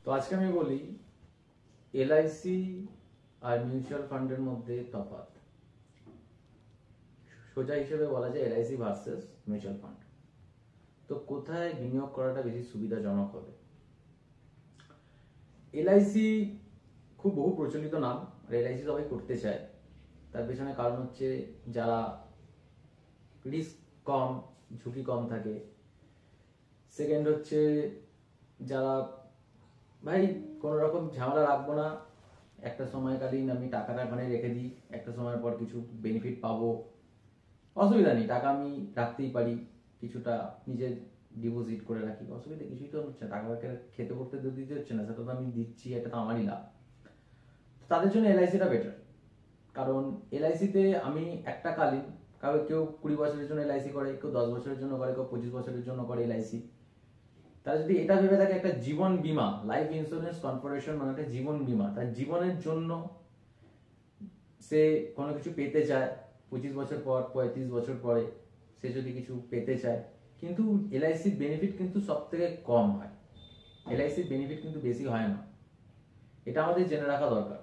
তো আজকে আমি বলি এলআইসি আর মিউচুয়াল ফান্ডের মধ্যে তফাৎ। সোজা হিসেবে বলা যায় এলআইসি ভার্সেস মিউচুয়াল ফান্ড। তো কোথায় বিনিয়োগ করাটা বেশি সুবিধাজনক হবে? এলআইসি খুব বহু প্রচলিত নাম, আর এলআইসি সবাই করতে চায়। তার পেছনে কারণ হচ্ছে যারা রিস্ক কম, ঝুঁকি কম থাকে। সেকেন্ড হচ্ছে যারা ভাই কোনো রকম ঝামেলা রাখবো না, একটা সময়কালীন আমি টাকাটা ওখানে রেখে দিই, একটা সময়ের পর কিছু বেনিফিট পাবো, অসুবিধা নেই, টাকা আমি রাখতেই পারি, কিছুটা নিজের ডিপোজিট করে রাখি, অসুবিধা কিছুই তো হচ্ছে না, টাকাকে খেতে করতে দিতে হচ্ছে না, সেটা তো আমি দিচ্ছি, এটা তো আমারই লাভ। তাদের জন্য এলআইসিটা বেটার। কারণ এলআইসিতে আমি একটা কালীন, কেউ 20 বছরের জন্য এলআইসি করে, কেউ 10 বছরের জন্য করে, কেউ 25 বছরের জন্য করে এলআইসি। তারা যদি এটা ভেবে থাকে একটা জীবন বীমা, লাইফ ইন্স্যুরেন্স কর্পোরেশন মানে একটা জীবন বীমা, তার জীবনের জন্য সে কোনো কিছু পেতে চায়, 25 বছর পর 35 বছর পরে সে যদি কিছু পেতে চায়, কিন্তু এলআইসির বেনিফিট কিন্তু সব থেকে কম হয়, এলআইসির বেনিফিট কিন্তু বেশি হয় না, এটা আমাদের জেনে রাখা দরকার।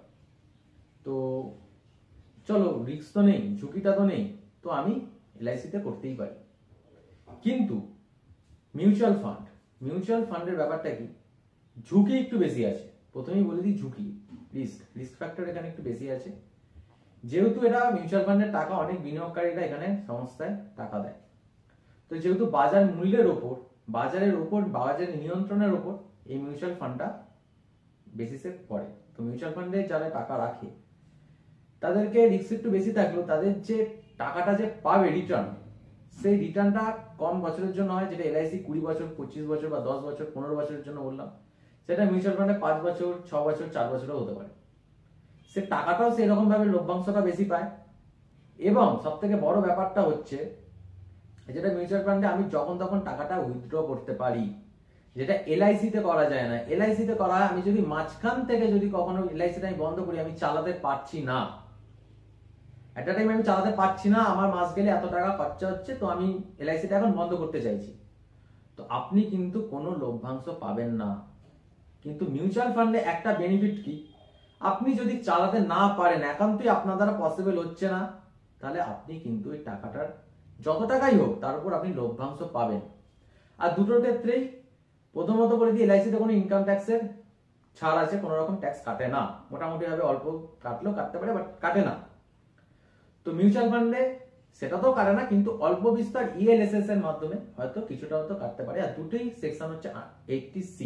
তো চলো, রিস্ক তো নেই, ঝুঁকিটা তো নেই, তো আমি এলআইসিতে করতেই পারি। কিন্তু মিউচুয়াল ফান্ডের ব্যাপারটা কি, ঝুঁকি একটু বেশি আছে। প্রথমেই বলে দিই, ঝুঁকি, রিস্ক ফ্যাক্টর এখানে একটু বেশি আছে। যেহেতু এটা মিউচুয়াল ফান্ডের টাকা অনেক বিনিয়োগকারীরা এখানে সংস্থায় টাকা দেয়, তো যেহেতু বাজার মূল্যের ওপর, বাজারের নিয়ন্ত্রণের ওপর এই মিউচুয়াল ফান্ডটা বেসিসে পড়ে। তো মিউচুয়াল ফান্ডে যারা টাকা রাখে তাদেরকে রিস্ক একটু বেশি থাকলেও তাদের যে টাকাটা যে পাবে রিটার্ন, সেই রিটার্নটা কম বছরের জন্য হয়, যেটা এলআইসি 20 বছর, 25 বছর বা 10 বছর, 15 বছরের জন্য বললাম, সেটা মিউচুয়াল ফান্ডে 5 বছর, 6 বছর, 4 বছরও হতে পারে। সে টাকাটাও সেরকম ভাবে লভ্যাংশটা বেশি পায়। এবং সব থেকে বড় ব্যাপারটা হচ্ছে যেটা মিউচুয়াল ফান্ডে আমি যখন তখন টাকাটা উইথড্র করতে পারি, যেটা এলআইসিতে করা যায় না। এলআইসিতে করা হয় আমি যদি মাঝখান থেকে যদি কখনো এলআইসিটা আমি বন্ধ করি, আমি চালাতে পারছি না, একটা টাইম আমি চালাতে পারছি না, আমার মাস গেলে এত টাকা খরচা হচ্ছে, তো আমি এলআইসিটা এখন বন্ধ করতে চাইছি, তো আপনি কিন্তু কোনো লভ্যাংশ পাবেন না। কিন্তু মিউচুয়াল ফান্ডে একটা বেনিফিট কি, আপনি যদি চালাতে না পারেন, একান্তই আপনার দ্বারা পসিবল হচ্ছে না, তাহলে আপনি কিন্তু এই টাকাটার যত টাকাই হোক তার উপর আপনি লভ্যাংশ পাবেন। আর দুটোর ক্ষেত্রেই প্রথমত বলে দিই, এলআইসিতে কোনো ইনকাম ট্যাক্সের ছাড় আছে, কোনো রকম ট্যাক্স কাটে না, মোটামুটি ভাবে অল্প কাটলেও কাটতে পারে, বাট কাটে না। তো মিউচুয়াল ফান্ডে সেটা তো কাটে না, কিন্তু অল্প বিস্তার ইএলএসএস এর মাধ্যমে হয়তো কিছুটা হয়তো কাটতে পারে। আর দুটোই সেকশন হচ্ছে 80C,